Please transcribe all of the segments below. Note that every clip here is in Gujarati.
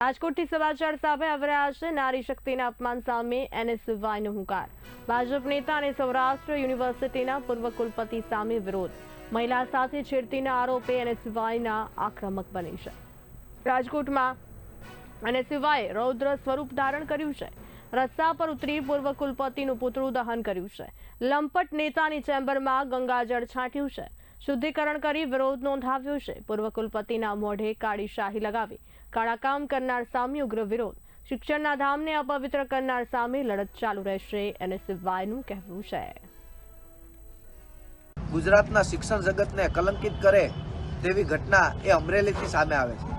રાજકોટથી સમાચાર સામે આવી રહ્યા છે। નારી શક્તિના અપમાન સામે એનએસયુઆઈનો હુંકાર। ભાજપ નેતા અને સૌરાષ્ટ્ર યુનિવર્સિટીના પૂર્વ કુલપતિ સામે વિરોધ। મહિલા સાથે છેડતીના આરોપે એનએસયુઆઈના આક્રમક બની છે। રાજકોટમાં એનએસયુઆઈએ રૌદ્ર સ્વરૂપ ધારણ કર્યું છે। રસ્તા પર ઉતરી પૂર્વ કુલપતિનું પુતળું દહન કર્યું છે। લંપટ નેતાની ચેમ્બરમાં ગંગાજળ છાંટ્યું છે। શુદ્ધિકરણ કરી વિરોધ નોંધાવ્યો છે। પૂર્વ કુલપતિના મોઢે કાળી શાહી લગાવી કાળા કામ કરનાર સામે ઉગ્ર વિરોધ। શિક્ષણના ધામને અપવિત્ર કરનાર સામે લડત ચાલુ રહેશે, એનએસયુઆઈનું કહેવું છે। ગુજરાતના શિક્ષણ જગતને કલંકિત કરે તેવી ઘટના એ અમરેલીથી સામે આવે છે।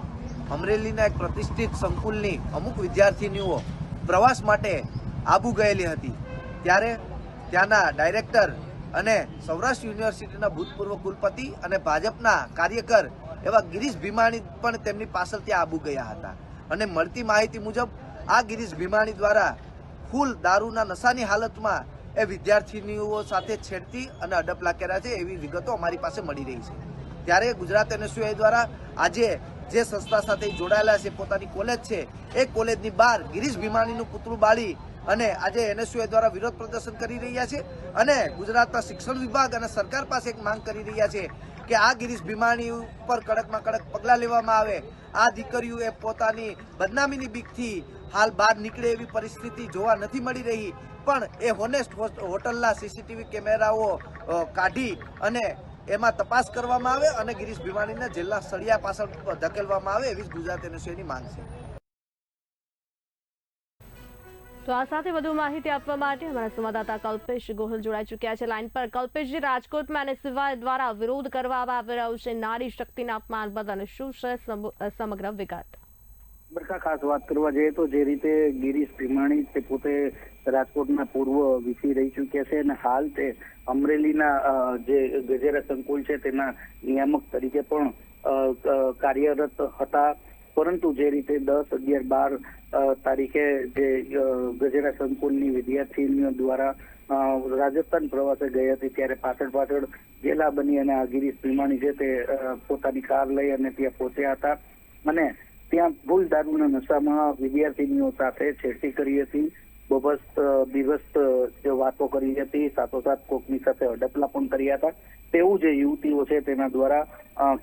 અમરેલીના એક પ્રતિષ્ઠિત સંકુલની અમુક વિદ્યાર્થીનીઓ પ્રવાસ માટે આબુ ગયેલી હતી, ત્યારે ત્યાંના ડાયરેક્ટર અને સૌરાષ્ટ્ર યુનિવર્સિટીના ભૂતપૂર્વ કુલપતિ અને ભાજપના કાર્યકર એવા ગિરીશ ભીમાણી પણ તેમની પાછળ ત્યાં આબુ ગયા હતા। અને મળતી માહિતી મુજબ આ ગિરીશ ભીમાણી દ્વારા ફૂલ દારૂના નશાની હાલતમાં એ વિદ્યાર્થીનીઓ સાથે છેડતી અને અડપલા કર્યા છે એવી વિગતો અમારી પાસે મળી રહી છે। ત્યારે ગુજરાત એનએસયુઆઈ દ્વારા આજે જે સંસ્થા સાથે જોડાયેલા છે, પોતાની કોલેજ છે, એ કોલેજની બહાર ગિરીશ ભીમાણીનું પુતળું બાળી અને આજે એનએસયુઆઈ દ્વારા વિરોધ પ્રદર્શન કરી રહ્યા છે અને ગુજરાતના શિક્ષણ વિભાગ અને સરકાર પાસે એક માંગ કરી રહ્યા છે કે આ ગિરીશ ભીમાણી ઉપર કડકમાં કડક પગલાં લેવામાં આવે। આ દીકરીઓ એ પોતાની બદનામીની બીકથી હાલ બહાર નીકળે એવી પરિસ્થિતિ જોવા નથી મળી રહી, પણ એ હોનેસ્ટ હોટલના સીસીટીવી કેમેરાઓ કાઢી અને એમાં તપાસ કરવામાં આવે અને ગિરીશ ભીમાણીને જેલના સળિયા પાછળ ધકેલવામાં આવે એવી ગુજરાત એનએસયુઆઈની માંગ છે। તો આ સાથે વધુ માહિતી આપવા માટે અમારા સંવાદદાતા કલ્પેશ ગોહિલ જોડાઈ ચૂક્યા છે લાઈન પર। કલ્પેશજી, રાજકોટમાં એનએસયુઆઈ દ્વારા વિરોધ કરવામાં આવી રહ્યો છે નારી શક્તિના અપમાન બદલ, શું છે સમગ્ર વિગત? બરખા, ખાસ વાત કરવા જઈએ તો જે રીતે ગિરીશ ભીમાણી તે પોતે રાજકોટના પૂર્વ વીસી રહી ચૂક્યા છે અને હાલ તે અમરેલીના જે ગજેરા સંકુલ છે તેના નિયામક તરીકે પણ કાર્યરત હતા, પરંતુ જે રીતે 10, 11, 12 તારીખે જે ગજેરા સંકુલની વિદ્યાર્થીનીઓ દ્વારા રાજસ્થાન પ્રવાસે ગઈ હતી, ત્યારે પાછળ ગેલા બની અને આ ગિરીશ ભીમાણી છે તે પોતાની કાર લઈ અને ત્યાં પહોંચ્યા હતા અને ત્યાં ફૂલ દારૂના નશામાં વિદ્યાર્થીનીઓ સાથે છેડતી કરી હતી, બીભત્સ વાતો કરી હતી, સાથોસાથ કોકની સાથે અડપલા પણ કર્યા હતા તેવું જે યુવતીઓ છે તેના દ્વારા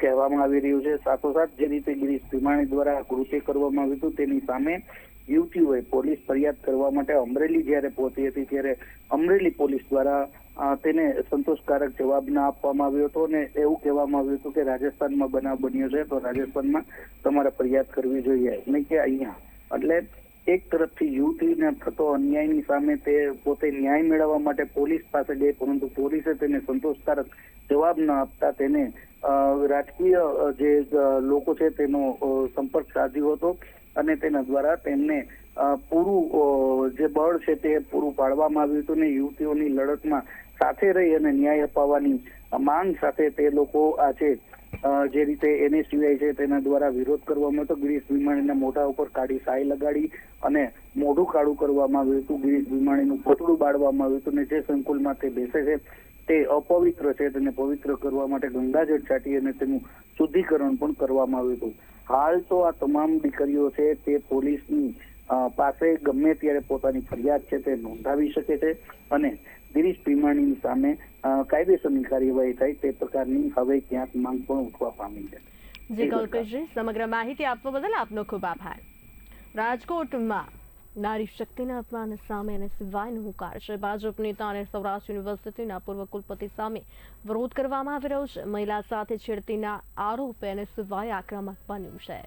કહેવામાં આવી રહ્યું છે। સાથોસાથ જે રીતે ગિરીશ ભીમાણી દ્વારા કૃત્ય કરવામાં આવ્યું હતું તેની સામે યુવતીઓએ પોલીસ ફરિયાદ કરવા માટે અમરેલી જ્યારે પહોંચી હતી, ત્યારે અમરેલી પોલીસ દ્વારા તેને સંતોષકારક જવાબ ના આપવામાં આવ્યો હતો અને એવું કહેવામાં આવ્યું હતું કે રાજસ્થાનમાં બનાવ બન્યો છે તો રાજસ્થાનમાં તમારે ફરિયાદ કરવી જોઈએ, નહીં કે અહીંયા। એટલે એક તરફથી યુવતીને થતો અન્યાયની સામે તે પોતે ન્યાય મેળવવા માટે પોલીસ પાસે ગઈ, પરંતુ પોલીસે તેને સંતોષકારક જવાબ ન આપતા તેને રાજકીય જે લોકો છે તેનો સંપર્ક સાધ્યો હતો અને તેના દ્વારા તેમને પૂરું જે બળ છે તે પૂરું પાડવામાં આવ્યું હતું ને યુવતીઓની લડતમાં સાથે રહી અને ન્યાય અપાવવાની માંગ સાથે તે લોકો આજે જે રીતે એનએસયુઆઈ છે તેના દ્વારા વિરોધ કરવામાં હતો। ગિરીશ ભીમાણીના મોઢા ઉપર કાળી શાહી લગાડી અને મોઢું કાળું કરવામાં આવ્યું હતું, ગિરીશ ભીમાણીનું પુતળું બાળવામાં આવ્યું હતું અને જે સંકુલમાં તે બેસે છે તે અપવિત્ર છે, તેને પવિત્ર કરવા માટે ગંગાજળ છાંટી અને તેનું શુદ્ધિકરણ પણ કરવામાં આવ્યું હતું। હાલ તો આ તમામ દીકરીઓ છે તે પોલીસની પાસે ગમે ત્યારે પોતાની ફરિયાદ છે તે નોંધાવી શકે છે અને ગિરીશ ભીમાણીની સામે કાયદેસરની કાર્યવાહી થાય તે પ્રકારની હવે ક્યાંક માંગ પણ ઉઠવા પામી છે। જી કલ્પેશજી, સમગ્ર માહિતી આપવા બદલ આપનો ખૂબ આભાર। રાજકોટમાં નારી શક્તિના અપમાન સામે એનએસયુઆઈનો હુંકાર છે। ભાજપ નેતા અને સૌરાષ્ટ્ર યુનિવર્સિટીના પૂર્વ કુલપતિ સામે વિરોધ કરવામાં આવી રહ્યો છે। મહિલા સાથે છેડતીના આરોપે એનએસયુઆઈ આક્રમક બન્યું છે।